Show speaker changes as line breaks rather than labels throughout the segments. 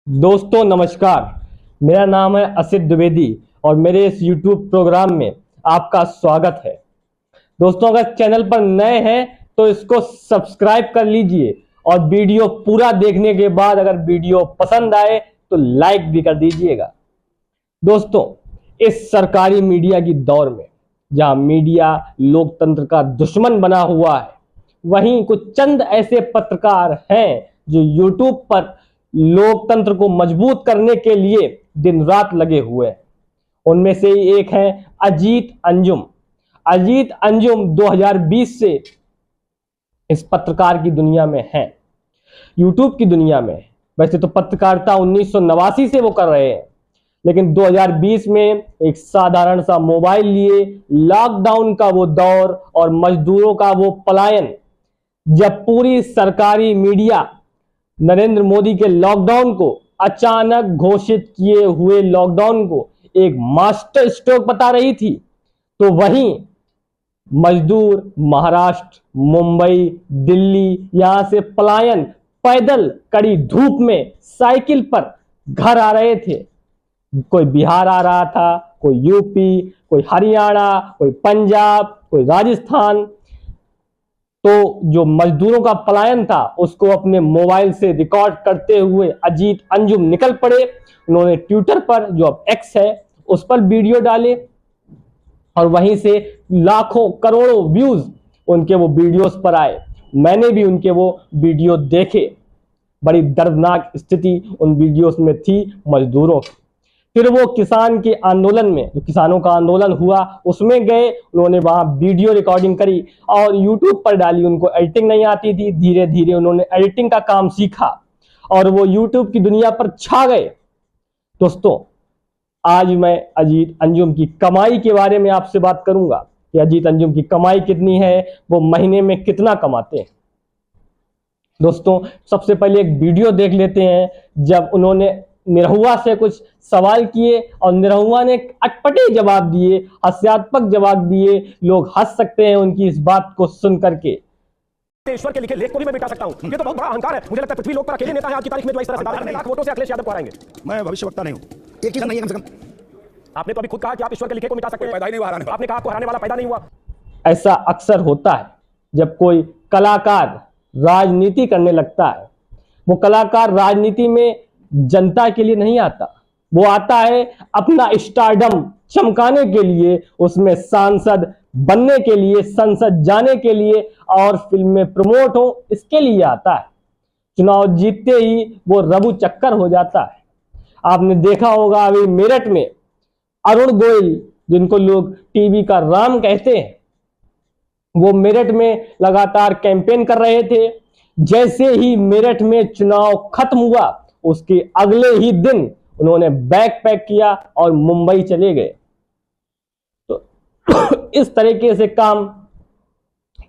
दोस्तों नमस्कार। मेरा नाम है असित द्विवेदी और मेरे इस YouTube प्रोग्राम में आपका स्वागत है। दोस्तों अगर चैनल पर नए हैं तो इसको सब्सक्राइब कर लीजिए और वीडियो पूरा देखने के बाद अगर वीडियो पसंद आए तो लाइक भी कर दीजिएगा। दोस्तों इस सरकारी मीडिया की दौर में जहां मीडिया लोकतंत्र का दुश्मन बना हुआ है, वहीं कुछ चंद ऐसे पत्रकार हैं जो YouTube पर लोकतंत्र को मजबूत करने के लिए दिन रात लगे हुए हैं। उनमें से ही एक है अजीत अंजुम। अजीत अंजुम 2020 से इस पत्रकार की दुनिया में है, यूट्यूब की दुनिया में। वैसे तो पत्रकारिता 1989 से वो कर रहे हैं, लेकिन 2020 में एक साधारण सा मोबाइल लिए लॉकडाउन का वो दौर और मजदूरों का वो पलायन, जब पूरी सरकारी मीडिया नरेंद्र मोदी के लॉकडाउन को, अचानक घोषित किए हुए लॉकडाउन को एक मास्टर स्ट्रोक बता रही थी, तो वहीं मजदूर महाराष्ट्र, मुंबई, दिल्ली यहां से पलायन पैदल कड़ी धूप में साइकिल पर घर आ रहे थे। कोई बिहार आ रहा था, कोई यूपी, कोई हरियाणा, कोई पंजाब, कोई राजस्थान। तो जो मजदूरों का पलायन था उसको अपने मोबाइल से रिकॉर्ड करते हुए अजीत अंजुम निकल पड़े। उन्होंने ट्विटर पर, जो अब एक्स है, उस पर वीडियो डाले और वहीं से लाखों करोड़ों व्यूज उनके वो वीडियोस पर आए। मैंने भी उनके वो वीडियो देखे। बड़ी दर्दनाक स्थिति उन वीडियोस में थी मजदूरों की। फिर वो किसान के आंदोलन में, जो किसानों का आंदोलन हुआ, उसमें गए। उन्होंने वहां वीडियो रिकॉर्डिंग करी और यूट्यूब पर डाली। उनको एडिटिंग नहीं आती थी, धीरे धीरे उन्होंने एडिटिंग का काम सीखा और वो यूट्यूब की दुनिया पर छा गए। दोस्तों आज मैं अजीत अंजुम की कमाई के बारे में आपसे बात करूंगा कि अजीत अंजुम की कमाई कितनी है, वो महीने में कितना कमाते हैं। दोस्तों सबसे पहले एक वीडियो देख लेते हैं, जब उन्होंने निरहुआ से कुछ सवाल किए और निरहुआ ने अटपटे जवाब दिए, हास्यात्मक जवाब दिए। लोग हंस सकते हैं उनकी इस बात को सुन करके।
ईश्वर के लिखे लेख को भी मैं मिटा सकता हूं। ये तो बहुत बड़ा अहंकार है। मुझे लगता है पृथ्वी लोक पर अकेले नेता है आज की तारीख में जो इस तरह से लाख वोटों से अखिलेश यादव को हराएंगे।
मैं भविष्यवक्ता नहीं हूं, एक चीज नहीं है कम से कम।
आपने तो अभी खुद कहा कि आप ईश्वर के लिखे को मिटा सकते हैं।
पैदा ही नहीं हुआ हराने वाला।
आपने कहा आपको हराने वाला पैदा नहीं हुआ।
ऐसा अक्सर होता है जब कोई कलाकार राजनीति करने लगता है। वो कलाकार राजनीति में जनता के लिए नहीं आता, वो आता है अपना स्टारडम चमकाने के लिए, उसमें सांसद बनने के लिए, संसद जाने के लिए और फिल्म में प्रमोट हो, इसके लिए आता है। चुनाव जीतते ही वो रबू चक्कर हो जाता है। आपने देखा होगा अभी मेरठ में अरुण गोयल, जिनको लोग टीवी का राम कहते हैं, वो मेरठ में लगातार कैंपेन कर रहे थे। जैसे ही मेरठ में चुनाव खत्म हुआ, उसके अगले ही दिन उन्होंने बैग पैक किया और मुंबई चले गए। तो इस तरीके से काम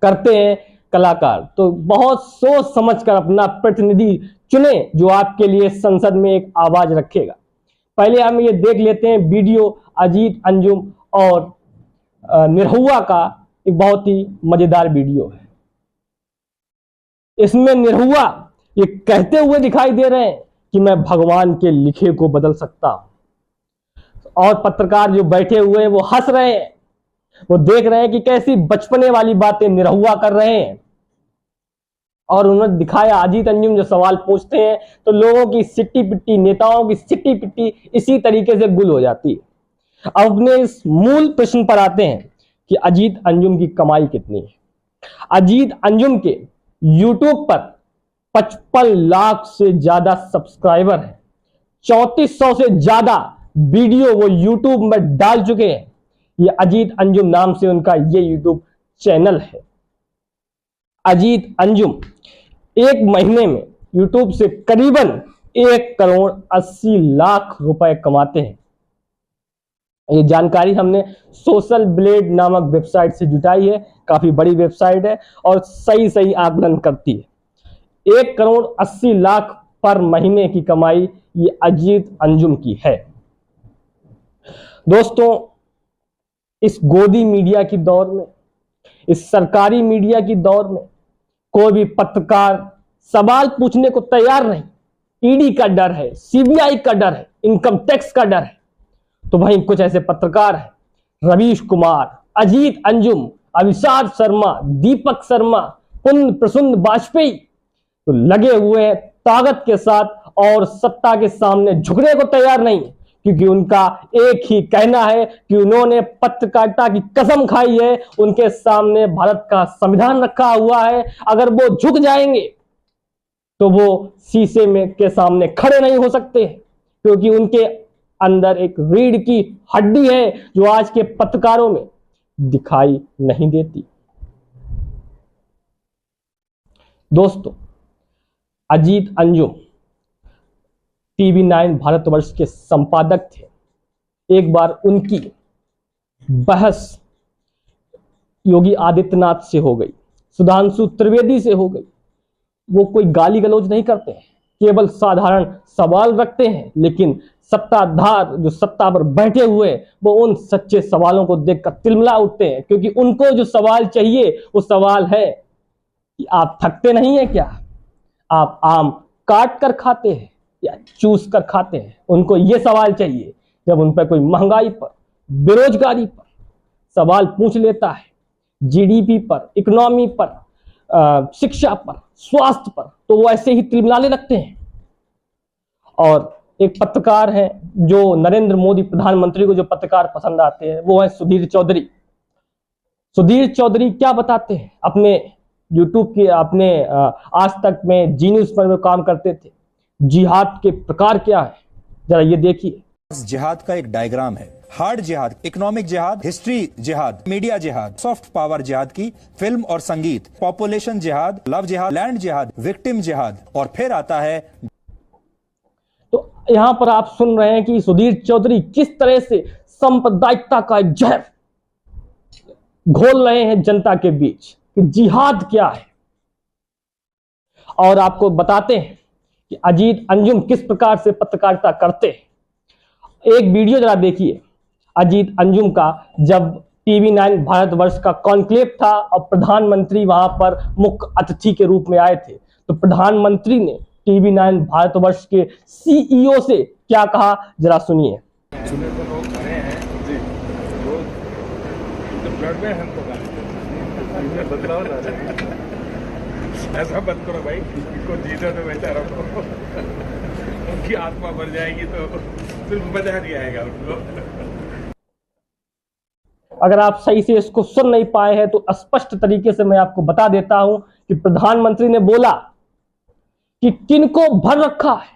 करते हैं कलाकार। तो बहुत सोच समझकर अपना प्रतिनिधि चुने जो आपके लिए संसद में एक आवाज रखेगा। पहले हम ये देख लेते हैं वीडियो अजीत अंजुम और निरहुआ का। एक बहुत ही मजेदार वीडियो है। इसमें निरहुआ ये कहते हुए दिखाई दे रहे हैं कि मैं भगवान के लिखे को बदल सकता हूं, और पत्रकार जो बैठे हुए हैं वो हंस रहे हैं। वो देख रहे हैं कि कैसी बचपने वाली बातें निरहुआ कर रहे हैं। और उन्होंने दिखाया, अजीत अंजुम जो सवाल पूछते हैं तो लोगों की सिट्टी पिट्टी, नेताओं की सिट्टी पिट्टी इसी तरीके से गुल हो जाती है। अब अपने इस मूल प्रश्न पर आते हैं कि अजीत अंजुम की कमाई कितनी है। अजीत अंजुम के यूट्यूब पर 55 लाख से ज्यादा सब्सक्राइबर हैं। 3400 से ज्यादा वीडियो वो यूट्यूब में डाल चुके हैं। ये अजीत अंजुम नाम से उनका ये यूट्यूब चैनल है। अजीत अंजुम एक महीने में यूट्यूब से करीबन 1,80,00,000 रुपए कमाते हैं। ये जानकारी हमने सोशल ब्लेड नामक वेबसाइट से जुटाई है। काफी बड़ी वेबसाइट है और सही आकलन करती है। 1,80,00,000 पर महीने की कमाई ये अजीत अंजुम की है। दोस्तों इस गोदी मीडिया की दौर में, इस सरकारी मीडिया की दौर में कोई भी पत्रकार सवाल पूछने को तैयार नहीं। ईडी का डर है, सीबीआई का डर है, इनकम टैक्स का डर है। तो वहीं कुछ ऐसे पत्रकार हैं, रवीश कुमार, अजीत अंजुम, अभिषाद शर्मा, दीपक शर्मा, पुण्य प्रसन्न वाजपेयी, तो लगे हुए हैं ताकत के साथ और सत्ता के सामने झुकने को तैयार नहीं, क्योंकि उनका एक ही कहना है कि उन्होंने पत्रकारिता की कसम खाई है, उनके सामने भारत का संविधान रखा हुआ है। अगर वो झुक जाएंगे तो वो शीशे में के सामने खड़े नहीं हो सकते, क्योंकि उनके अंदर एक रीढ़ की हड्डी है जो आज के पत्रकारों में दिखाई नहीं देती। दोस्तों, अजीत अंजुम TV9 भारतवर्ष के संपादक थे। एक बार उनकी बहस योगी आदित्यनाथ से हो गई, सुधांशु त्रिवेदी से हो गई। वो कोई गाली गलौज नहीं करते हैं, केवल साधारण सवाल रखते हैं, लेकिन सत्ताधार जो सत्ता पर बैठे हुए वो उन सच्चे सवालों को देखकर तिलमिला उठते हैं, क्योंकि उनको जो सवाल चाहिए वो सवाल है कि आप थकते नहीं है क्या? आप आम काट कर खाते हैं या चूस कर खाते हैं? उनको ये सवाल चाहिए। जब उन पर कोई महंगाई पर, बेरोजगारी पर सवाल पूछ लेता है, जीडीपी पर, इकोनॉमी पर, शिक्षा पर, स्वास्थ्य पर, तो वो ऐसे ही तिलमिलाने लगते हैं। और एक पत्रकार है जो नरेंद्र मोदी प्रधानमंत्री को जो पत्रकार पसंद आते हैं, वो है सुधीर चौधरी। सुधीर चौधरी क्या बताते हैं अपने यूट्यूब के, अपने आज तक में जी न्यूज पर वो काम करते थे। जिहाद के प्रकार क्या है, जरा ये देखिए।
जिहाद का एक डायग्राम है। हार्ड जिहाद, इकोनॉमिक जिहाद, हिस्ट्री जिहाद, मीडिया जिहाद, सॉफ्ट पावर जिहाद की फिल्म और संगीत, पॉपुलेशन जिहाद, लव जिहाद, लैंड जिहाद, विक्टिम जिहाद, और फिर आता है।
तो यहां पर आप सुन रहे हैं कि सुधीर चौधरी किस तरह से सांप्रदायिकता का एक जहर घोल रहे हैं जनता के बीच कि जिहाद क्या है। और आपको बताते हैं कि अजीत अंजुम किस प्रकार से पत्रकारिता करते हैं। एक वीडियो जरा देखिए अजीत अंजुम का, जब TV9 भारतवर्ष का कॉन्क्लेव था और प्रधानमंत्री वहां पर मुख्य अतिथि के रूप में आए थे, तो प्रधानमंत्री ने TV9 भारतवर्ष के CEO से क्या कहा, जरा सुनिए।
लोग खड़े हैं जी, तो ब्लड में हमको बदलाव ला रहे हैं। ऐसा मत करो भाई, इनको जीने तो बेचारा को, उनकी आत्मा मर जाएगी तो सिर्फ मजा नहीं आएगा उनको।
अगर आप सही से इसको सुन नहीं पाए हैं तो स्पष्ट तरीके से मैं आपको बता देता हूं कि प्रधानमंत्री ने बोला कि किनको भर रखा है,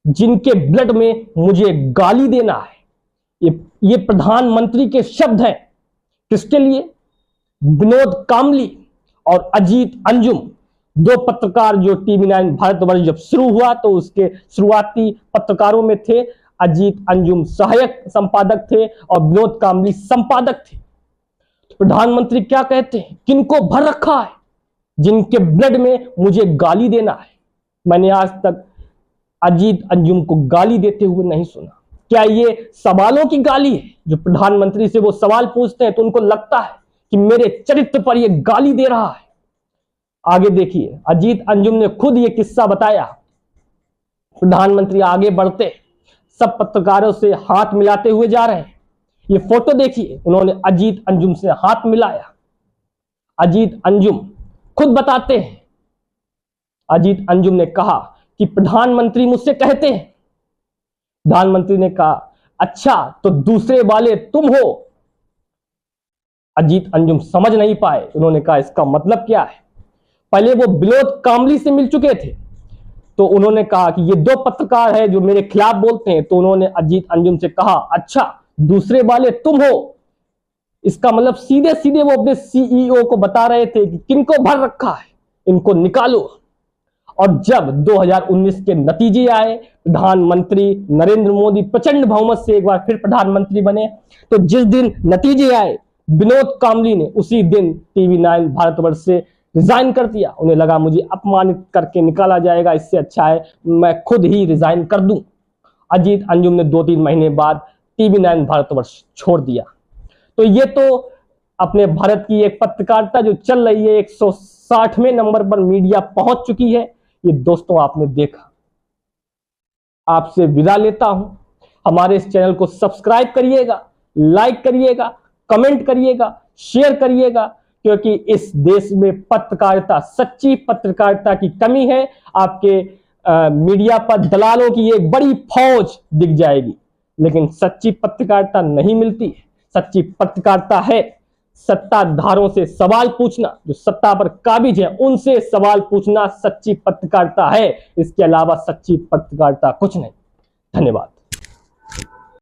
जिनके ब्लड में मुझे गाली देना है। ये प्रधानमंत्री के शब्द हैं। किसके लिए? विनोद कामली और अजीत अंजुम, दो पत्रकार जो TV9 भारतवर्ष जब शुरू हुआ तो उसके शुरुआती पत्रकारों में थे। अजीत अंजुम सहायक संपादक थे और विनोद कामली संपादक थे। प्रधानमंत्री क्या कहते हैं? किनको भर रखा है, जिनके ब्लड में मुझे गाली देना है। मैंने आज तक अजीत अंजुम को गाली देते हुए नहीं सुना। क्या ये सवालों की गाली है? जो प्रधानमंत्री से वो सवाल पूछते हैं तो उनको लगता है कि मेरे चरित्र पर ये गाली दे रहा है। आगे देखिए, अजीत अंजुम ने खुद ये किस्सा बताया। प्रधानमंत्री आगे बढ़ते सब पत्रकारों से हाथ मिलाते हुए जा रहे हैं। ये फोटो देखिए, उन्होंने अजीत अंजुम से हाथ मिलाया। अजीत अंजुम खुद बताते हैं, अजीत अंजुम ने कहा कि प्रधानमंत्री मुझसे कहते हैं। प्रधानमंत्री ने कहा, अच्छा तो दूसरे वाले तुम हो। अजीत अंजुम समझ नहीं पाए। उन्होंने कहा, इसका मतलब क्या है? पहले वो विनोद कामली से मिल चुके थे, तो उन्होंने कहा कि ये दो पत्रकार हैं जो मेरे खिलाफ बोलते हैं। तो उन्होंने अजीत अंजुम से कहा, अच्छा दूसरे वाले तुम हो। इसका मतलब सीधे सीधे वो अपने CEO को बता रहे थे कि किनको भर रखा है, इनको निकालो। और जब 2019 के नतीजे आए, प्रधानमंत्री नरेंद्र मोदी प्रचंड बहुमत से एक बार फिर प्रधानमंत्री बने, तो जिस दिन नतीजे आए विनोद कामली ने उसी दिन TV9 भारतवर्ष से रिजाइन कर दिया। उन्हें लगा मुझे अपमानित करके निकाला जाएगा, इससे अच्छा है मैं खुद ही रिजाइन कर दूं। अजीत अंजुम ने 2-3 महीने बाद TV9 भारतवर्ष छोड़ दिया। तो ये तो अपने भारत की एक पत्रकारिता जो चल रही है 160वें नंबर पर मीडिया पहुंच चुकी है। ये दोस्तों आपने देखा। आपसे विदा लेता हूं। हमारे इस चैनल को सब्सक्राइब करिएगा, लाइक करिएगा, कमेंट करिएगा, शेयर करिएगा, क्योंकि इस देश में पत्रकारिता, सच्ची पत्रकारिता की कमी है। आपके मीडिया पर दलालों की एक बड़ी फौज दिख जाएगी, लेकिन सच्ची पत्रकारिता नहीं मिलती है। सच्ची पत्रकारिता है सत्ताधारों से सवाल पूछना, जो सत्ता पर काबिज है उनसे सवाल पूछना सच्ची पत्रकारिता है। इसके अलावा सच्ची पत्रकारिता कुछ नहीं। धन्यवाद।